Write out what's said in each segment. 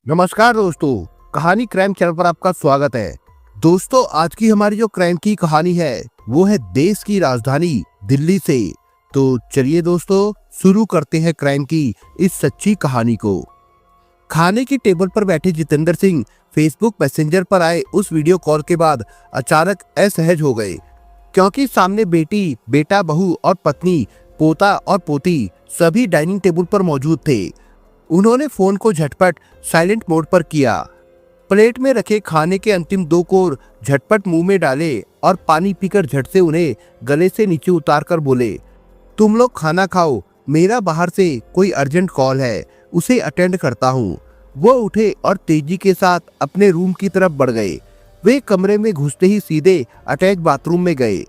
नमस्कार दोस्तों, कहानी क्राइम चैनल पर आपका स्वागत है। दोस्तों, आज की हमारी जो क्राइम की कहानी है वो है देश की राजधानी दिल्ली से। तो चलिए दोस्तों, शुरू करते हैं क्राइम की इस सच्ची कहानी को। खाने की टेबल पर बैठे जितेंद्र सिंह फेसबुक मैसेंजर पर आए उस वीडियो कॉल के बाद अचानक असहज हो गए, क्योंकि सामने बेटी, बेटा, बहू और पत्नी, पोता और पोती सभी डाइनिंग टेबल पर मौजूद थे। उन्होंने फोन को झटपट साइलेंट मोड पर किया, प्लेट में रखे खाने के अंतिम 2 कोर झटपट मुंह में डाले और पानी पीकर झट से उन्हें गले से नीचे उतारकर बोले, तुम लोग खाना खाओ, मेरा बाहर से कोई अर्जेंट कॉल है, उसे अटेंड करता हूँ। वो उठे और तेजी के साथ अपने रूम की तरफ बढ़ गए। वे कमरे में घुसते ही सीधे अटैच बाथरूम में गए।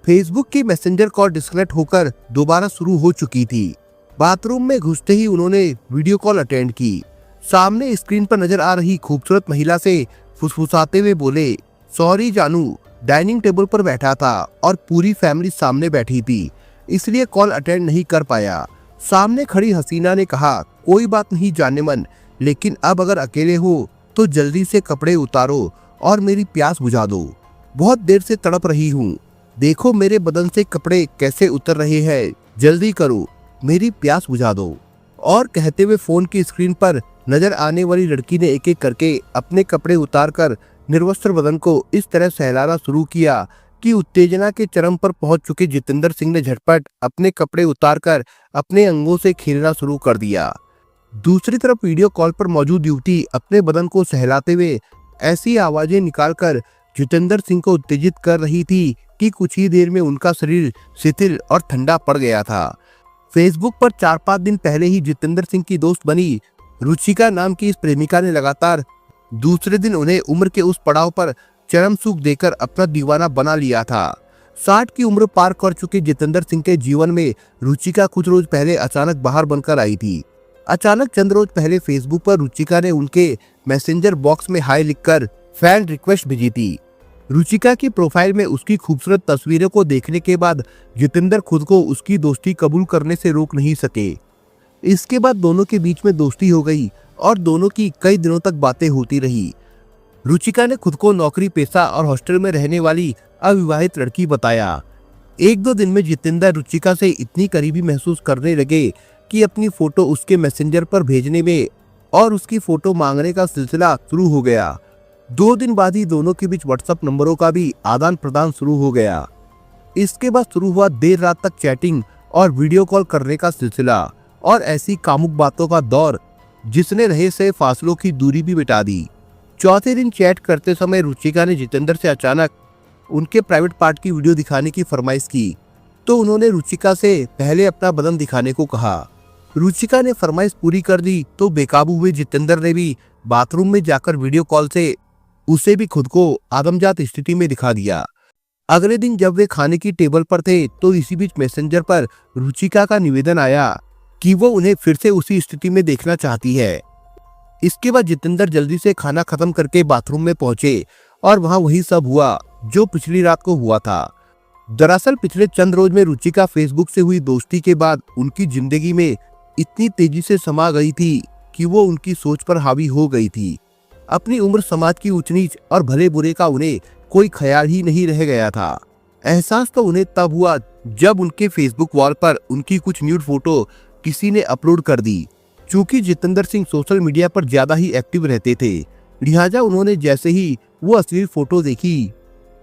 फेसबुक की मैसेंजर कॉल डिस्कनेक्ट होकर दोबारा शुरू हो चुकी थी। बाथरूम में घुसते ही उन्होंने वीडियो कॉल अटेंड की। सामने स्क्रीन पर नजर आ रही खूबसूरत महिला से फुसफुसाते हुए बोले, सॉरी जानू, डाइनिंग टेबल पर बैठा था और पूरी फैमिली सामने बैठी थी, इसलिए कॉल अटेंड नहीं कर पाया। सामने खड़ी हसीना ने कहा, कोई बात नहीं जाने मन, लेकिन अब अगर अकेले हो तो जल्दी से कपड़े उतारो और मेरी प्यास बुझा दो। बहुत देर से तड़प रही हूँ, देखो मेरे बदन से कपड़े कैसे उतर रहे हैं, जल्दी करो, मेरी प्यास बुझा दो। और कहते हुए फोन की स्क्रीन पर नजर आने वाली लड़की ने एक एक करके अपने कपड़े उतारकर निर्वस्त्र बदन को इस तरह सहलाना शुरू किया कि उत्तेजना के चरम पर पहुंच चुके जितेंद्र सिंह ने झटपट अपने कपड़े उतारकर अपने अंगों से खेलना शुरू कर दिया। दूसरी तरफ वीडियो कॉल पर मौजूद युवती अपने बदन को सहलाते हुए ऐसी आवाजें निकालकर जितेंद्र सिंह को उत्तेजित कर रही थी कि कुछ ही देर में उनका शरीर शिथिल और ठंडा पड़ गया था। फेसबुक पर 4-5 दिन पहले ही जितेंद्र सिंह की दोस्त बनी रुचिका नाम की इस प्रेमिका ने लगातार दूसरे दिन उन्हें उम्र के उस पड़ाव पर चरम सुख देकर अपना दीवाना बना लिया था। 60 की उम्र पार कर चुके जितेंद्र सिंह के जीवन में रुचिका कुछ रोज पहले अचानक बाहर बनकर आई थी। अचानक चंद रोज पहले फेसबुक पर रुचिका ने उनके मैसेंजर बॉक्स में हाय लिखकर फैन रिक्वेस्ट भेजी थी। रुचिका की प्रोफाइल में उसकी खूबसूरत तस्वीरों को देखने के बाद जितेंद्र खुद को उसकी दोस्ती कबूल करने से रोक नहीं सके। इसके बाद दोनों के बीच में दोस्ती हो गई और दोनों की कई दिनों तक बातें होती रही। रुचिका ने खुद को नौकरी पेशा और हॉस्टल में रहने वाली अविवाहित लड़की बताया। 1-2 दिन में जितेंद्र रुचिका से इतनी करीबी महसूस करने लगे कि अपनी फोटो उसके मैसेंजर पर भेजने में और उसकी फोटो मांगने का सिलसिला शुरू हो गया। 2 दिन बाद ही दोनों के बीच व्हाट्सएप नंबरों का भी आदान प्रदान शुरू हो गया। इसके बाद शुरू हुआ देर रात तक चैटिंग और वीडियो कॉल करने का सिलसिला और ऐसी कामुक बातों का दौर जिसने रहे से फासलों की दूरी भी मिटा दी। चौथे दिन चैट करते समय रुचिका ने जितेंद्र से अचानक उनके प्राइवेट पार्ट की वीडियो दिखाने की फरमाइश की, तो उन्होंने रुचिका से पहले अपना बदन दिखाने को कहा। रुचिका ने फरमाइश पूरी कर दी तो बेकाबू हुए जितेंद्र ने भी बाथरूम में जाकर वीडियो कॉल से उसे भी खुद को आदमजात स्थिति में दिखा दिया। अगले दिन जब वे खाने की टेबल पर थे तो इसी बीच मैसेंजर पर रुचिका का निवेदन आया कि वो उन्हें फिर से उसी स्थिति में देखना चाहती है। इसके बाद जितेंद्र जल्दी से खाना खत्म करके बाथरूम में पहुंचे और वहां वही सब हुआ जो पिछली रात को हुआ था। दरअसल पिछले चंद रोज में रुचिका फेसबुक से हुई दोस्ती के बाद उनकी जिंदगी में इतनी तेजी से समा गई थी कि वो उनकी सोच पर हावी हो गई थी। अपनी उम्र, समाज की ऊंच नीच और भले बुरे का उन्हें कोई ख्याल ही नहीं रह गया था। एहसास तो उन्हें तब हुआ जब उनके फेसबुक वॉल पर उनकी कुछ न्यूड फोटो किसी ने अपलोड कर दी। चूंकि जितेंद्र सिंह सोशल मीडिया पर ज्यादा ही एक्टिव रहते थे, लिहाजा उन्होंने जैसे ही वो अश्लील फोटो देखी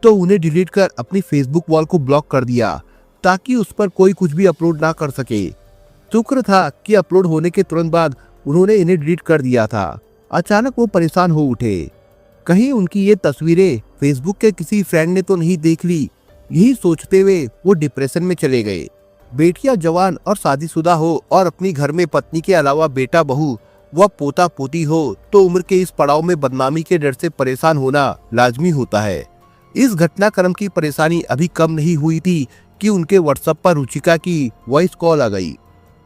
तो उन्हें डिलीट कर अपनी फेसबुक वॉल को ब्लॉक कर दिया ताकि उस पर कोई कुछ भी अपलोड ना कर सके। शुक्र था कि अपलोड होने के तुरंत बाद उन्होंने इन्हें डिलीट कर दिया था। अचानक वो परेशान हो उठे, कहीं उनकी ये तस्वीरें फेसबुक के किसी फ्रेंड ने तो नहीं देख ली। यही सोचते हुए वो डिप्रेशन में चले गए। बेटियां जवान और शादीशुदा हो और अपनी घर में पत्नी के अलावा बेटा, बहू व पोता पोती हो तो उम्र के इस पड़ाव में बदनामी के डर से परेशान होना लाजमी होता है। इस घटनाक्रम की परेशानी अभी कम नहीं हुई थी कि उनके व्हाट्सएप पर रुचिका की वॉइस कॉल आ गई।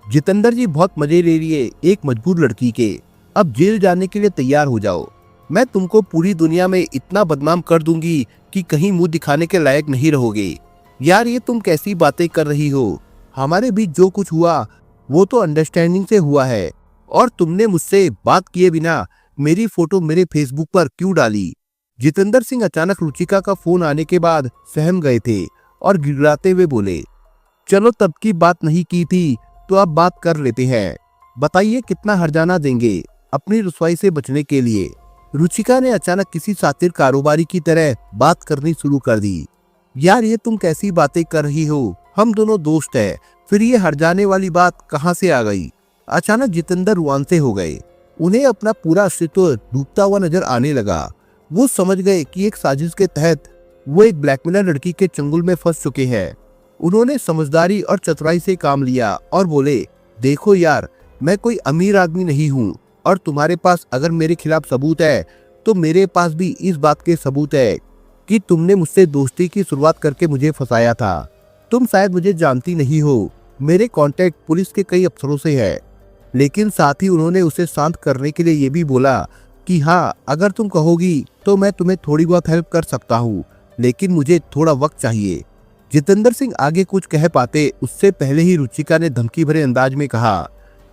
जितेंद्र जी, बहुत मजे ले लिए एक मजबूर लड़की के, अब जेल जाने के लिए तैयार हो जाओ। मैं तुमको पूरी दुनिया में इतना बदनाम कर दूंगी कि कहीं मुंह दिखाने के लायक नहीं रहोगे। यार, ये तुम कैसी बातें कर रही हो? हमारे बीच जो कुछ हुआ वो तो अंडरस्टैंडिंग से हुआ है और तुमने मुझसे बात किए बिना मेरी फोटो मेरे फेसबुक पर क्यों डाली। जितेंद्र सिंह अचानक रुचिका का फोन आने के बाद सहम गए थे और गिड़गिड़ाते हुए बोले, चलो तब की बात नहीं की थी तो अब बात कर लेते हैं। बताइए कितना हर्जाना देंगे अपनी रुसवाई से बचने के लिए। रुचिका ने अचानक किसी सातिर कारोबारी की तरह बात करनी शुरू कर दी। यार ये तुम कैसी बातें कर रही हो, हम दोनों दोस्त हैं, फिर ये हर्जाने वाली बात कहाँ से आ गई। अचानक जितेंद्र रुआंसे हो गए। उन्हें अपना पूरा अस्तित्व डूबता हुआ नजर आने लगा। वो समझ गए कि एक साजिश के तहत वो एक ब्लैकमेलर लड़की के चंगुल में फंस चुके हैं। उन्होंने समझदारी और चतुराई से काम लिया और बोले, देखो यार, मैं कोई अमीर आदमी नहीं हूँ और तुम्हारे पास अगर मेरे खिलाफ सबूत है तो मेरे पास भी इस बात के सबूत है कि तुमने मुझसे दोस्ती की शुरुआत करके मुझे फंसाया था। तुम शायद मुझे जानती नहीं हो, मेरे कांटेक्ट पुलिस के कई अफसरों से है। लेकिन साथ ही उन्होंने उसे शांत करने के लिए ये भी बोला कि हाँ, अगर तुम कहोगी तो मैं तुम्हें थोड़ी बहुत हेल्प कर सकता हूँ, लेकिन मुझे थोड़ा वक्त चाहिए। जितेंद्र सिंह आगे कुछ कह पाते उससे पहले ही रुचिका ने धमकी भरे अंदाज में कहा,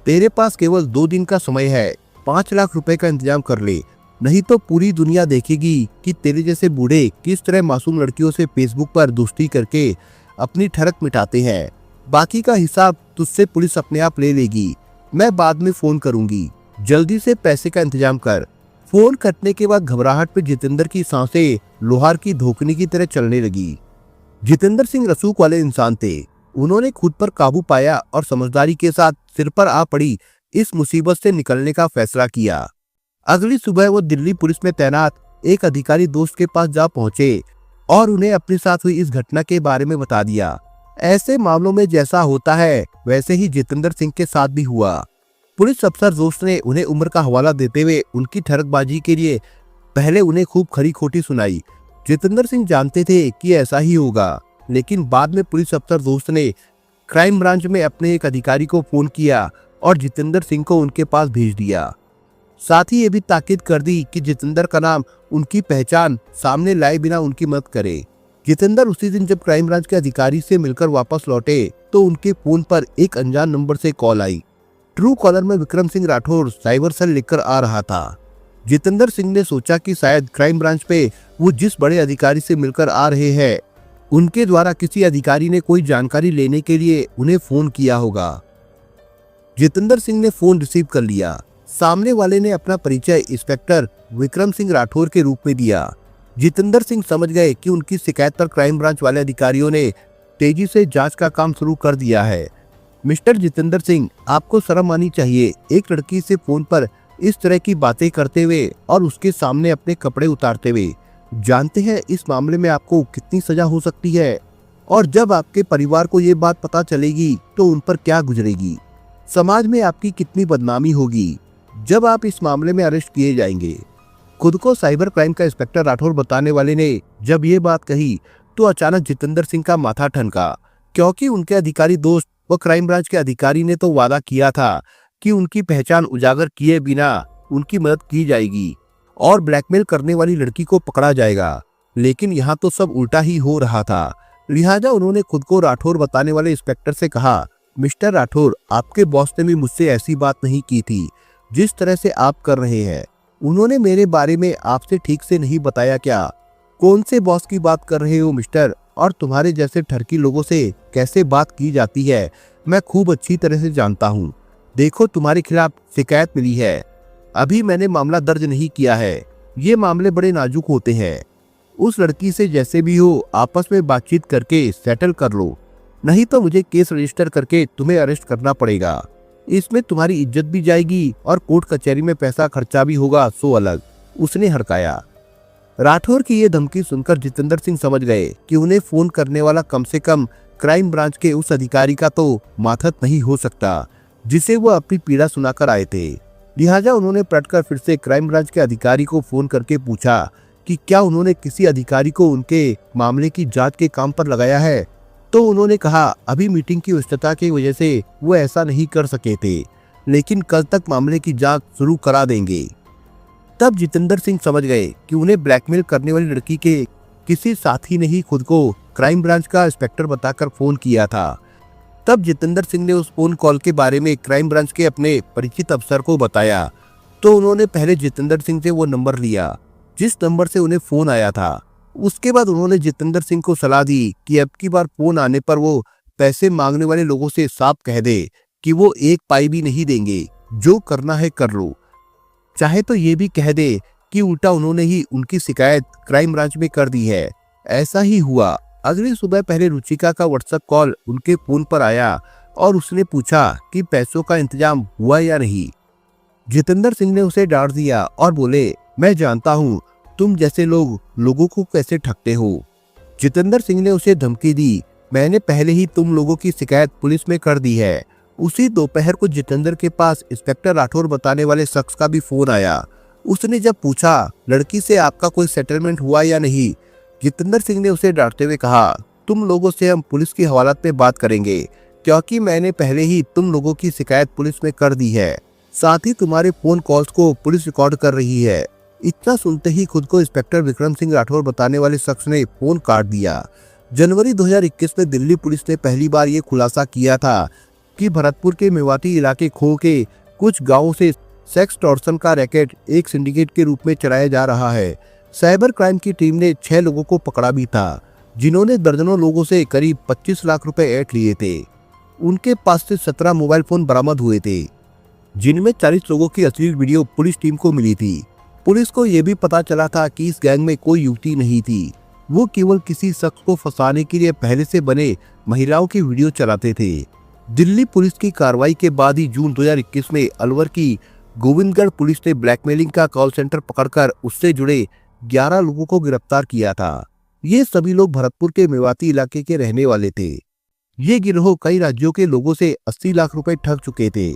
तेरे पास केवल 2 दिन का समय है, 5 लाख रुपए का इंतजाम कर ले, नहीं तो पूरी दुनिया देखेगी कि तेरे जैसे बूढ़े किस तरह मासूम लड़कियों से फेसबुक पर दोस्ती करके अपनी ठरक मिटाते हैं। बाकी का हिसाब तुझसे पुलिस अपने आप ले लेगी। मैं बाद में फोन करूंगी, जल्दी से पैसे का इंतजाम कर। फोन कटने के बाद घबराहट पे जितेंद्र की सांसें लोहार की धोखनी की तरह चलने लगी। जितेंद्र सिंह रसूख वाले इंसान थे। उन्होंने खुद पर काबू पाया और समझदारी के साथ सिर पर आ पड़ी इस मुसीबत से निकलने का फैसला किया। अगली सुबह वो दिल्ली पुलिस में तैनात एक अधिकारी दोस्त के पास जा पहुंचे और उन्हें अपने साथ हुई इस घटना के बारे में बता दिया। ऐसे मामलों में जैसा होता है वैसे ही जितेंद्र सिंह के साथ भी हुआ। पुलिस अफसर दोस्त ने उन्हें उम्र का हवाला देते हुए उनकी ठरकबाजी के लिए पहले उन्हें खूब खरी खोटी सुनाई। जितेंद्र सिंह जानते थे कि ऐसा ही होगा, लेकिन बाद में पुलिस अफसर दोस्त ने क्राइम ब्रांच में अपने एक अधिकारी को फोन किया और जितेंद्र सिंह को उनके पास भेज दिया। साथ ही ये भी ताकीद कर दी कि जितेंद्र का नाम उनकी पहचान सामने लाए बिना उनकी मदद करे। जितेंद्र उसी दिन जब क्राइम ब्रांच के अधिकारी से मिलकर वापस लौटे तो उनके फोन पर एक अनजान नंबर से कॉल आई। ट्रू कॉलर में विक्रम सिंह राठौर साइबर सेल लिखकर आ रहा था। जितेंद्र सिंह ने सोचा कि शायद क्राइम ब्रांच पे वो जिस बड़े अधिकारी से मिलकर आ रहे हैं उनके द्वारा किसी अधिकारी ने कोई जानकारी लेने के लिए उन्हें फोन किया होगा। जितेंद्र सिंह ने फोन रिसीव कर लिया। सामने वाले ने अपना परिचय इंस्पेक्टर विक्रम सिंह राठौर के रूप में दिया। जितेंद्र सिंह समझ गए कि उनकी शिकायत पर क्राइम ब्रांच वाले अधिकारियों ने तेजी से जांच का काम शुरू कर दिया है। मिस्टर जितेंद्र सिंह, आपको शर्म आनी चाहिए, एक लड़की से फोन पर इस तरह की बातें करते हुए और उसके सामने अपने कपड़े उतारते हुए। जानते हैं इस मामले में आपको कितनी सजा हो सकती है और जब आपके परिवार को ये बात पता चलेगी तो उन पर क्या गुजरेगी। समाज में आपकी कितनी बदनामी होगी जब आप इस मामले में अरेस्ट किए जाएंगे। खुद को साइबर क्राइम का इंस्पेक्टर राठौर बताने वाले ने जब ये बात कही तो अचानक जितेंद्र सिंह का माथा ठनका, क्योंकि उनके अधिकारी दोस्त व क्राइम ब्रांच के अधिकारी ने तो वादा किया था कि उनकी पहचान उजागर किए बिना उनकी मदद की जाएगी और ब्लैकमेल करने वाली लड़की को पकड़ा जाएगा। लेकिन यहाँ तो सब उल्टा ही हो रहा था। लिहाजा उन्होंने खुद को राठौर बताने वाले इंस्पेक्टर से कहा, मिस्टर राठौर, आपके बॉस ने भी मुझसे ऐसी बात नहीं की थी जिस तरह से आप कर रहे हैं। उन्होंने मेरे बारे में आपसे ठीक से नहीं बताया क्या? कौन से बॉस की बात कर रहे हो मिस्टर? और तुम्हारे जैसे ठरकी लोगों से कैसे बात की जाती है मैं खूब अच्छी तरह से जानता हूँ। देखो, तुम्हारे खिलाफ शिकायत मिली है। अभी मैंने मामला दर्ज नहीं किया है, ये मामले बड़े नाजुक होते हैं। उस लड़की से जैसे भी हो आपस में बातचीत करके सेटल कर लो, नहीं तो मुझे केस रजिस्टर करके तुम्हें अरेस्ट करना पड़ेगा। इसमें तुम्हारी इज्जत भी जाएगी और कोर्ट कचहरी में पैसा खर्चा भी होगा, सो अलग। उसने हड़काया। राठौर की ये धमकी सुनकर जितेंद्र सिंह समझ गए कि उन्हें फोन करने वाला कम से कम क्राइम ब्रांच के उस अधिकारी का तो माथत नहीं हो सकता जिसे वो अपनी पीड़ा सुनाकर आए थे। लिहाजा उन्होंने पलटकर फिर से क्राइम ब्रांच के अधिकारी को फोन करके पूछा कि क्या उन्होंने किसी अधिकारी को उनके मामले की जांच के काम पर लगाया है। तो उन्होंने कहा, अभी मीटिंग की व्यस्तता की वजह से वो ऐसा नहीं कर सके थे, लेकिन कल तक मामले की जांच शुरू करा देंगे। तब जितेंद्र सिंह समझ गए कि उन्हें ब्लैकमेल करने वाली लड़की के किसी साथी ने ही खुद को क्राइम ब्रांच का इंस्पेक्टर बताकर फोन किया था। तब जितेंद्र सिंह ने उस फोन कॉल के बारे में क्राइम ब्रांच के अपने परिचित अफसर को बताया। तो उन्होंने पहले जितेंद्र सिंह से वो नंबर लिया जिस नंबर से उन्हें फोन आया था। उसके बाद उन्होंने जितेंद्र सिंह को सलाह दी कि अब की बार फोन आने पर वो पैसे मांगने वाले लोगों से साफ कह दे कि वो एक पाई भी नहीं देंगे, जो करना है कर लो। चाहे तो ये भी कह दे कि उल्टा उन्होंने ही उनकी शिकायत क्राइम ब्रांच में कर दी है। ऐसा ही हुआ। अगली सुबह पहले रुचिका का व्हाट्सएप कॉल उनके फोन पर आया और उसने पूछा कि पैसों का इंतजाम हुआ या नहीं। जितेंद्र सिंह ने उसे डांट दिया और बोले, मैं जानता हूँ तुम जैसे लोग लोगों को कैसे ठगते हो। जितेंद्र सिंह ने उसे धमकी दी, मैंने पहले ही तुम लोगों की शिकायत पुलिस में कर दी है। उसी दोपहर को जितेंद्र के पास इंस्पेक्टर राठौर बताने वाले शख्स का भी फोन आया। उसने जब पूछा लड़की से आपका कोई सेटलमेंट हुआ या नहीं, जितेंद्र सिंह ने उसे डांटते हुए कहा, तुम लोगों से हम पुलिस की हवालात में बात करेंगे क्योंकि मैंने पहले ही तुम लोगों की शिकायत पुलिस में कर दी है। साथ ही तुम्हारे फोन कॉल्स को पुलिस रिकॉर्ड कर रही है। इतना सुनते ही खुद को इंस्पेक्टर विक्रम सिंह राठौर बताने वाले शख्स ने फोन काट दिया। जनवरी 2021 में दिल्ली पुलिस ने पहली बार ये खुलासा किया था कि भरतपुर के मेवाती इलाके खो के कुछ गांवों से सेक्स टॉर्सन का रैकेट एक सिंडिकेट के रूप में चलाया जा रहा है। साइबर क्राइम की टीम ने 6 लोगों को पकड़ा भी था जिन्होंने दर्जनों लोगों से करीब 25 लाख रुपए ऐंठ लिए थे। उनके पास से 17 मोबाइल फोन बरामद हुए थे जिनमें 40 लोगों की अश्लील वीडियो पुलिस टीम को मिली थी। पुलिस को यह भी पता चला था कि इस गैंग में कोई युवती नहीं थी, वो केवल किसी शख्स को फंसाने के लिए पहले से बने महिलाओं की वीडियो चलाते थे। दिल्ली पुलिस की कार्रवाई के बाद ही जून 2021 में अलवर की गोविंदगढ़ पुलिस ने ब्लैकमेलिंग का कॉल सेंटर पकड़कर उससे जुड़े 11 लोगों को गिरफ्तार किया था। ये सभी लोग भरतपुर के मेवाती इलाके के रहने वाले थे। ये गिरोह कई राज्यों के लोगों से 80 लाख रुपए ठग चुके थे।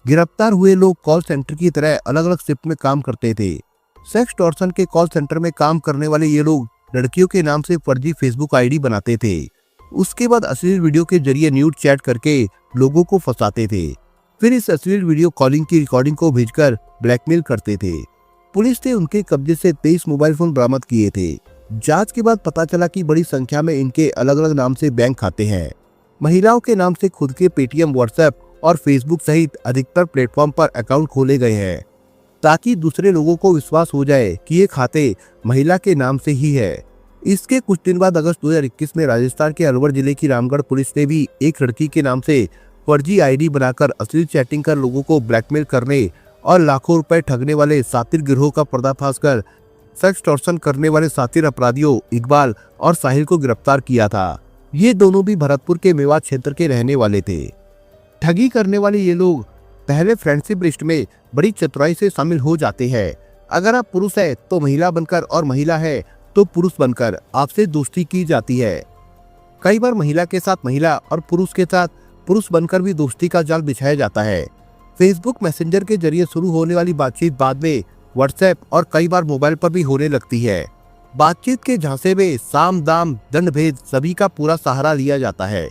गिरफ्तार हुए लोग कॉल सेंटर की तरह अलग अलग शिफ्ट में काम करते थे। सेक्स टॉर्सन के कॉल सेंटर में काम करने वाले ये लोग लड़कियों के नाम से फर्जी फेसबुक आईडी बनाते थे। उसके बाद अश्लील वीडियो के जरिए न्यूड चैट करके लोगों को फंसाते थे। फिर इस अश्लील वीडियो कॉलिंग की रिकॉर्डिंग को भेजकर ब्लैकमेल करते थे। पुलिस ने उनके कब्जे से 23 मोबाइल फोन बरामद किए थे। जांच के बाद पता चला कि बड़ी संख्या में इनके अलग अलग नाम से बैंक खाते हैं। महिलाओं के नाम से खुद के पेटीएम, व्हाट्सएप और फेसबुक सहित अधिकतर प्लेटफॉर्म पर अकाउंट खोले गए हैं ताकि दूसरे लोगों को विश्वास हो जाए कि ये खाते महिला के नाम से ही है। इसके कुछ दिन बाद अगस्त 2021 में राजस्थान के अलवर जिले की रामगढ़ पुलिस ने भी एक लड़की के नाम से फर्जी आईडी बनाकर अश्लील चैटिंग कर लोगों को ब्लैकमेल करने और लाखों रुपए ठगने वाले सातिर गिरोह का पर्दाफाश कर सेक्स टॉर्सन करने वाले सातिर अपराधियों इकबाल और साहिल को गिरफ्तार किया था। ये दोनों भी भरतपुर के मेवात क्षेत्र के रहने वाले थे। ठगी करने वाले ये लोग पहले फ्रेंडशिप लिस्ट में बड़ी चतुराई से शामिल हो जाते हैं। अगर आप पुरुष है तो महिला बनकर और महिला है तो पुरुष बनकर आपसे दोस्ती की जाती है। कई बार महिला के साथ महिला और पुरुष के साथ पुरुष बनकर भी दोस्ती का जाल बिछाया जाता है। फेसबुक मैसेंजर के जरिए शुरू होने वाली बातचीत बाद में व्हाट्सएप और कई बार मोबाइल पर भी होने लगती है। बातचीत के झांसे में साम दाम दंड भेद सभी का पूरा सहारा लिया जाता है।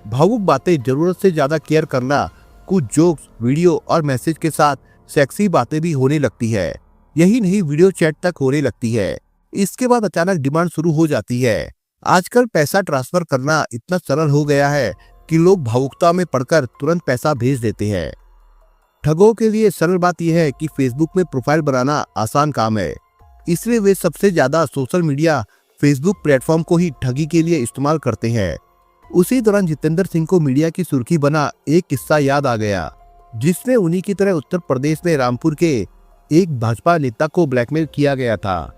भावुक बातें, जरूरत से ज्यादा केयर करना, कुछ जोक्स, वीडियो और मैसेज के साथ सेक्सी बातें भी होने लगती है। यही नहीं, वीडियो चैट तक होने लगती है। इसके बाद अचानक डिमांड शुरू हो जाती है। आजकल पैसा ट्रांसफर करना इतना सरल हो गया है कि लोग भावुकता में पड़कर तुरंत पैसा भेज देते हैं। ठगों के लिए सरल बात यह है कि फेसबुक में प्रोफाइल बनाना आसान काम है, इसलिए वे सबसे ज्यादा सोशल मीडिया फेसबुक प्लेटफॉर्म को ही ठगी के लिए इस्तेमाल करते हैं। उसी दौरान जितेंद्र सिंह को मीडिया की सुर्खी बना एक किस्सा याद आ गया, जिसमें उन्हीं की तरह उत्तर प्रदेश में रामपुर के एक भाजपा नेता को ब्लैकमेल किया गया था।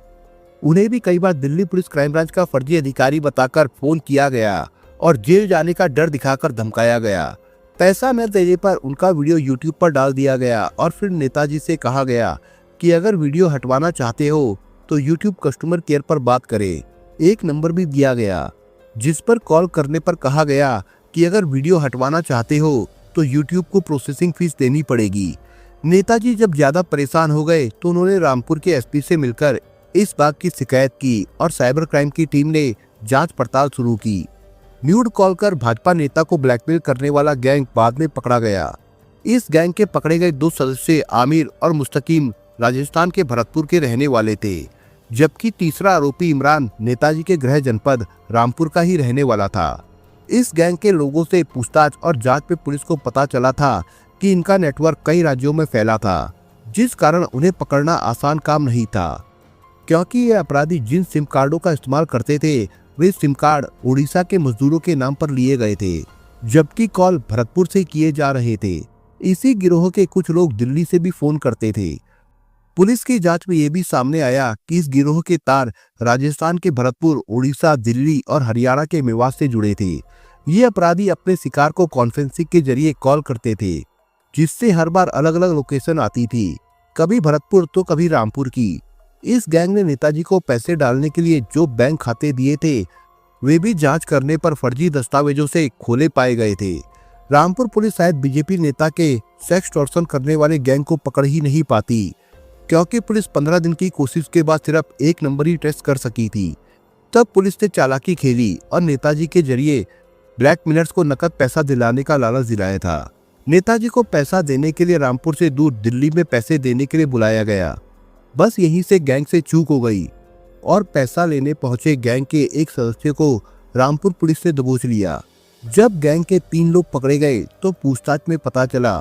उन्हें भी कई बार दिल्ली पुलिस क्राइम ब्रांच का फर्जी अधिकारी बताकर फोन किया गया और जेल जाने का डर दिखाकर धमकाया गया। पैसा न देने पर उनका वीडियो यूट्यूब पर डाल दिया गया और फिर नेताजी से कहा गया कि अगर वीडियो हटवाना चाहते हो तो यूट्यूब कस्टमर केयर पर बात करें। एक नंबर भी दिया गया जिस पर कॉल करने पर कहा गया कि अगर वीडियो हटवाना चाहते हो तो यूट्यूब को प्रोसेसिंग फीस देनी पड़ेगी। नेताजी जब ज्यादा परेशान हो गए तो उन्होंने रामपुर के एसपी से मिलकर इस बात की शिकायत की और साइबर क्राइम की टीम ने जांच पड़ताल शुरू की। न्यूड कॉल कर भाजपा नेता को ब्लैकमेल करने वाला गैंग बाद में पकड़ा गया। इस गैंग के पकड़े गए 2 सदस्य आमिर और मुस्तकीम राजस्थान के भरतपुर के रहने वाले थे, जबकि तीसरा आरोपी इमरान नेताजी के गृह जनपद रामपुर का ही रहने वाला था। इस गैंग के लोगों से पूछताछ और जांच में पुलिस को पता चला था कि इनका नेटवर्क कई राज्यों में फैला था, जिस कारण उन्हें पकड़ना आसान काम नहीं था, क्योंकि ये अपराधी जिन सिम कार्डों का इस्तेमाल करते थे वे सिम कार्ड उड़ीसा के मजदूरों के नाम पर लिए गए थे, जबकि कॉल भरतपुर से किए जा रहे थे। इसी गिरोह के कुछ लोग दिल्ली से भी फोन करते थे। पुलिस की जांच में यह भी सामने आया कि इस गिरोह के तार राजस्थान के भरतपुर, उड़ीसा, दिल्ली और हरियाणा के मेवात से जुड़े थे। ये अपराधी अपने शिकार को कॉन्फ्रेंसिंग के जरिए कॉल करते थे, जिससे हर बार अलग अलग लोकेशन आती थी, कभी भरतपुर तो कभी रामपुर की। इस गैंग ने नेताजी को पैसे डालने के लिए जो बैंक खाते दिए थे वे भी जांच करने पर फर्जी दस्तावेजों से खोले पाए गए थे। रामपुर पुलिस शायद बीजेपी नेता के सेक्स टॉर्शन करने वाले गैंग को पकड़ ही नहीं पाती, क्योंकि पुलिस 15 दिन की कोशिश के बाद सिर्फ एक नंबर ही टेस्ट कर सकी थी। तब पुलिस ने चालाकी खेली और नेताजी के जरिए ब्लैकमेलर्स को नकद पैसा दिलाने का लालच दिलाया था। नेताजी को पैसा देने के लिए रामपुर से दूर दिल्ली में पैसे देने के लिए बुलाया गया। बस यहीं से गैंग से चूक हो गई और पैसा लेने पहुंचे गैंग के एक सदस्य को रामपुर पुलिस ने दबोच लिया। जब गैंग के 3 लोग पकड़े गए तो पूछताछ में पता चला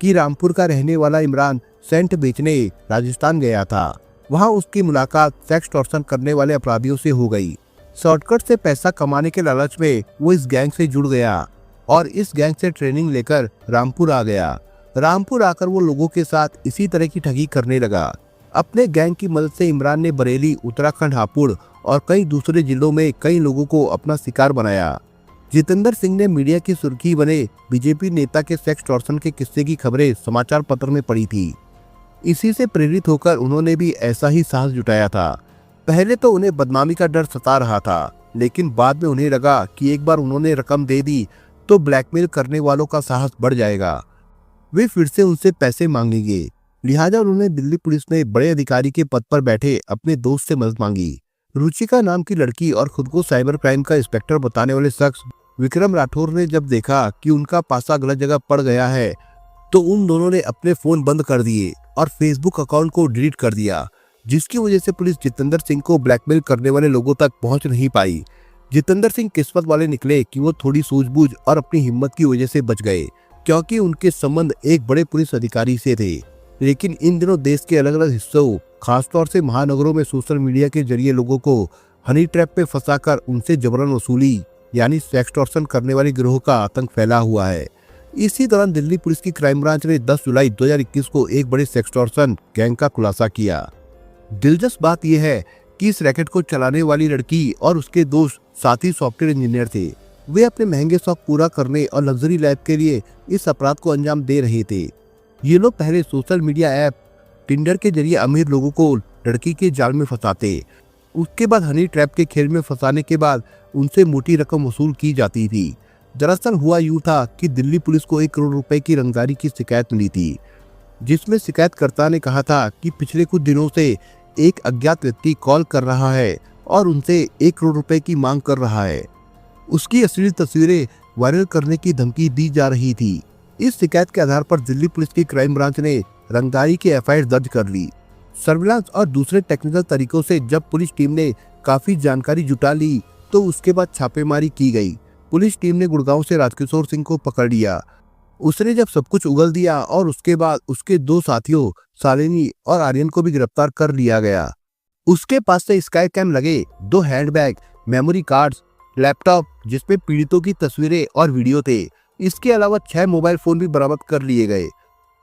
कि रामपुर का रहने वाला इमरान सेंट बेचने राजस्थान गया था। वहां उसकी मुलाकात सेक्स टॉर्शन करने वाले अपराधियों से हो गई। शॉर्टकट से पैसा कमाने के लालच में वो इस गैंग से जुड़ गया और इस गैंग से ट्रेनिंग लेकर रामपुर आ गया। रामपुर आकर वो लोगों के साथ इसी तरह की ठगी करने लगा। अपने गैंग की मदद से इमरान ने बरेली, उत्तराखंड, हापुड़ और कई दूसरे जिलों में कई लोगों को अपना शिकार बनाया। जितेंद्र सिंह ने मीडिया की सुर्खी बने बीजेपी नेता के सेक्स टॉर्शन के किस्से की खबरें समाचार पत्र में पढ़ी थी। इसी से प्रेरित होकर उन्होंने भी ऐसा ही साहस जुटाया था। पहले तो उन्हें बदनामी का डर सता रहा था, लेकिन बाद में उन्हें लगा कि एक बार उन्होंने रकम दे दी तो ब्लैकमेल करने वालों का साहस बढ़ जाएगा, वे फिर से उनसे पैसे मांगेंगे। लिहाजा उन्होंने दिल्ली पुलिस में बड़े अधिकारी के पद पर बैठे अपने दोस्त से मदद मांगी। रुचिका नाम की लड़की और खुद को साइबर क्राइम का इंस्पेक्टर बताने वाले शख्स विक्रम राठौर ने जब देखा कि उनका पासा गलत जगह पड़ गया है तो उन दोनों ने अपने फोन बंद कर दिए और फेसबुक अकाउंट को डिलीट कर दिया, जिसकी वजह से पुलिस जितेंद्र सिंह को ब्लैकमेल करने वाले लोगों तक पहुंच नहीं पाई। जितेंद्र सिंह किस्मत वाले निकले कि वो थोड़ी सूझबूझ और अपनी हिम्मत की वजह से बच गए, क्योंकि उनके संबंध एक बड़े पुलिस अधिकारी से थे। लेकिन इन दिनों देश के अलग अलग हिस्सों, खासतौर से महानगरों में सोशल मीडिया के जरिए लोगों को हनी ट्रैप में फंसाकर उनसे जबरन वसूली यानी सेक्स टॉर्शन करने वाले गिरोह का आतंक फैला हुआ है। इसी दौरान दिल्ली पुलिस की क्राइम ब्रांच ने 10 जुलाई 2021 को एक बड़े सेक्स टॉर्शन गैंग का खुलासा किया। दिलचस्प बात यह है कि इस रैकेट को चलाने वाली लड़की और उसके दोस्त साथी सॉफ्टवेयर इंजीनियर थे। वे अपने महंगे शौक पूरा करने और लग्जरी लाइफ के लिए इस अपराध को अंजाम दे रहे थे। ये लोग पहले सोशल मीडिया ऐप टिंडर के जरिए अमीर लोगों को लड़की के जाल में फंसाते, उसके बाद हनी ट्रैप के खेल में फंसाने के बाद उनसे मोटी रकम वसूल की जाती थी। दरअसल हुआ यूं था कि दिल्ली पुलिस को 1 करोड़ रुपए की रंगदारी की शिकायत मिली थी, जिसमें शिकायतकर्ता ने कहा था कि पिछले कुछ दिनों से एक अज्ञात व्यक्ति कॉल कर रहा है और उनसे 1 करोड़ रुपए की मांग कर रहा है। उसकी अश्लील तस्वीरें वायरल करने की धमकी दी जा रही थी। इस शिकायत के आधार पर दिल्ली पुलिस की क्राइम ब्रांच ने रंगदारी की एफआईआर दर्ज कर ली। सर्विलांस और दूसरे टेक्निकल तरीकों से जब पुलिस टीम ने काफी जानकारी जुटा ली तो उसके बाद छापेमारी की गई। पुलिस टीम ने गुड़गांव से राजकिशोर सिंह को पकड़ लिया। उसने जब सब कुछ उगल दिया और उसके बाद उसके 2 साथियों शालिनी और आर्यन को भी गिरफ्तार कर लिया गया। उसके पास से स्काई कैम लगे 2 हैंडबैग, मेमोरी कार्ड्स, लैपटॉप जिसमें पीड़ितों की तस्वीरें और वीडियो थे। इसके अलावा 6 मोबाइल फोन भी बरामद कर लिए गए।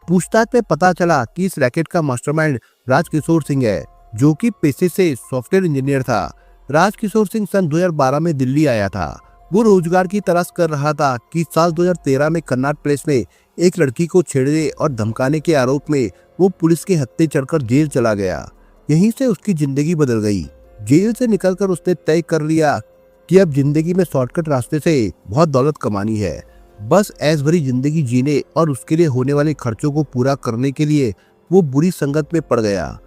पूछताछ में पता चला कि इस रैकेट का मास्टरमाइंड राजकिशोर सिंह है, जो कि पेशे से सॉफ्टवेयर इंजीनियर था। राजकिशोर सिंह सन 2012 में दिल्ली आया था। वो रोजगार की तलाश कर रहा था कि साल 2013 में कन्नाट प्लेस में एक लड़की को छेड़ने और धमकाने के आरोप में वो पुलिस के हत्थे चढ़कर जेल चला गया। यहीं से उसकी जिंदगी बदल गई। जेल से निकलकर उसने तय कर लिया कि अब जिंदगी में शॉर्टकट रास्ते से बहुत दौलत कमानी है। बस ऐश भरी जिंदगी जीने और उसके लिए होने वाले खर्चों को पूरा करने के लिए वो बुरी संगत में पड़ गया।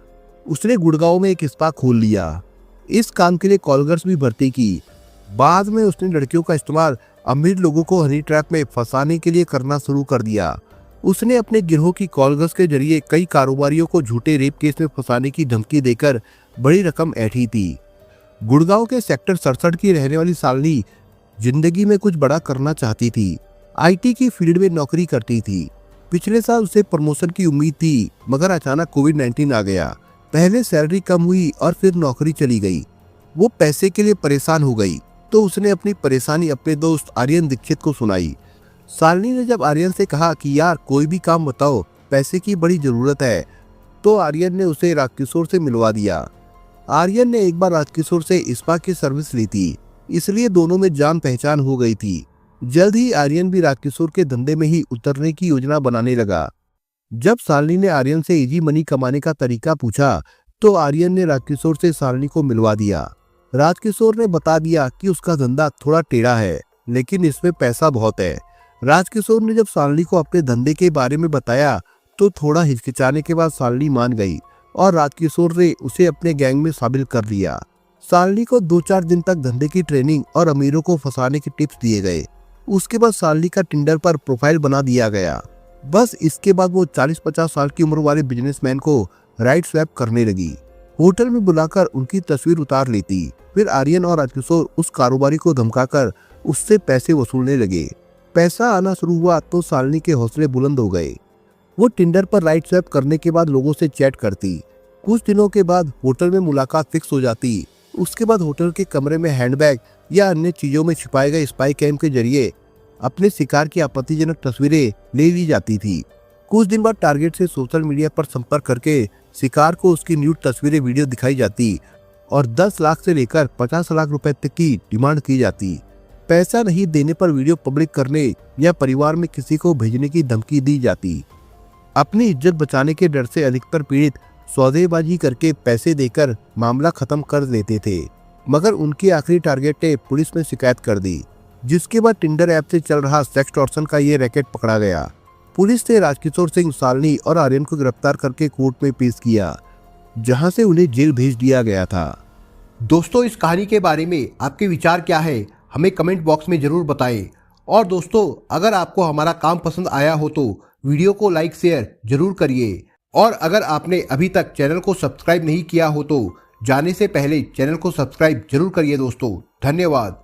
उसने गुड़गांव में एक स्पा खोल लिया। इस काम के लिए कॉलगर्ल्स भी भर्ती की। बाद में उसने लड़कियों का इस्तेमाल अमीर लोगों को हनी ट्रैप में फंसाने के लिए करना शुरू कर दिया। उसने अपने गिरोह की कॉलगर्ल्स के जरिए कई कारोबारियों को झूठे रेप केस में फंसाने की धमकी देकर बड़ी रकम ऐंठी थी। गुड़गांव के सेक्टर 67 की रहने वाली शालिनी जिंदगी में कुछ बड़ा करना चाहती थी। आईटी की फील्ड में नौकरी करती थी। पिछले साल उसे प्रमोशन की उम्मीद थी, मगर अचानक कोविड-19 आ गया। पहले सैलरी कम हुई और फिर नौकरी चली गई। वो पैसे के लिए परेशान हो गई, तो उसने अपनी परेशानी अपने दोस्त आर्यन दीक्षित को सुनाई। शालिनी ने जब आर्यन से कहा कि यार कोई भी काम बताओ, पैसे की बड़ी जरूरत है, तो आर्यन ने उसे राजकिशोर से मिलवा दिया। आर्यन ने एक बार राजकिशोर से स्पा की सर्विस ली थी, इसलिए दोनों में जान पहचान हो गई थी। जल्द ही आर्यन भी राजकिशोर के धंधे में ही उतरने की योजना बनाने लगा। जब शालिनी ने आर्यन से इजी मनी कमाने का तरीका पूछा, तो आर्यन ने राजकिशोर से शालिनी को मिलवा दिया। राजकिशोर ने बता दिया कि उसका धंधा थोड़ा टेढ़ा है, लेकिन इसमें पैसा बहुत है। राजकिशोर ने जब शालिनी को अपने धंधे के बारे में बताया, तो थोड़ा हिचकिचाने के बाद शालिनी मान गई और राजकिशोर ने उसे अपने गैंग में शामिल कर लिया। शालिनी को 2-4 दिन तक धंधे की ट्रेनिंग और अमीरों को फंसाने के टिप्स दिए गए। उसके बाद शालिनी का टिंडर पर प्रोफाइल बना दिया गया। बस इसके बाद वो 40-50 साल की उम्र वाले बिजनेसमैन को राइट स्वैप करने लगी। होटल में बुलाकर उनकी तस्वीर उतार लेती। फिर आर्यन और राजकिशोर उस कारोबारी को धमकाकर उससे पैसे वसूलने लगे। पैसा आना शुरू हुआ तो शालिनी के हौसले बुलंद हो गए। वो टिंडर पर राइट स्वैप करने के बाद लोगों से चैट करती। कुछ दिनों के बाद होटल में मुलाकात फिक्स हो जाती। उसके बाद होटल के कमरे में हैंडबैग या अन्य चीजों में छिपाए गए स्पाई कैम के जरिए अपने शिकार की आपत्तिजनक तस्वीरें ले ली जाती थी। कुछ दिन बाद टारगेट से सोशल मीडिया पर संपर्क करके शिकार को उसकी न्यूड तस्वीरें वीडियो दिखाई जाती और 10 लाख से लेकर 50 लाख रुपए तक की डिमांड की जाती। पैसा नहीं देने पर वीडियो पब्लिक करने या परिवार में किसी को भेजने की धमकी दी जाती। अपनी इज्जत बचाने के डर से अधिकतर पीड़ित सौदेबाजी करके पैसे देकर मामला खत्म कर देते थे, मगर उनकी आखिरी टारगेट ने पुलिस में शिकायत कर दी, जिसके बाद टिंडर ऐप से चल रहा सेक्सटॉर्शन का ये रैकेट पकड़ा गया। पुलिस ने राजकिशोर सिंह, शालिनी और आर्यन को गिरफ्तार करके कोर्ट में पेश किया, जहां से उन्हें जेल भेज दिया गया था। दोस्तों, इस कहानी के बारे में आपके विचार क्या है, हमें कमेंट बॉक्स में जरूर बताएं। और दोस्तों, अगर आपको हमारा काम पसंद आया हो तो वीडियो को लाइक शेयर जरूर करिए। और अगर आपने अभी तक चैनल को सब्सक्राइब नहीं किया हो तो जाने से पहले चैनल को सब्सक्राइब जरूर करिए दोस्तों। धन्यवाद।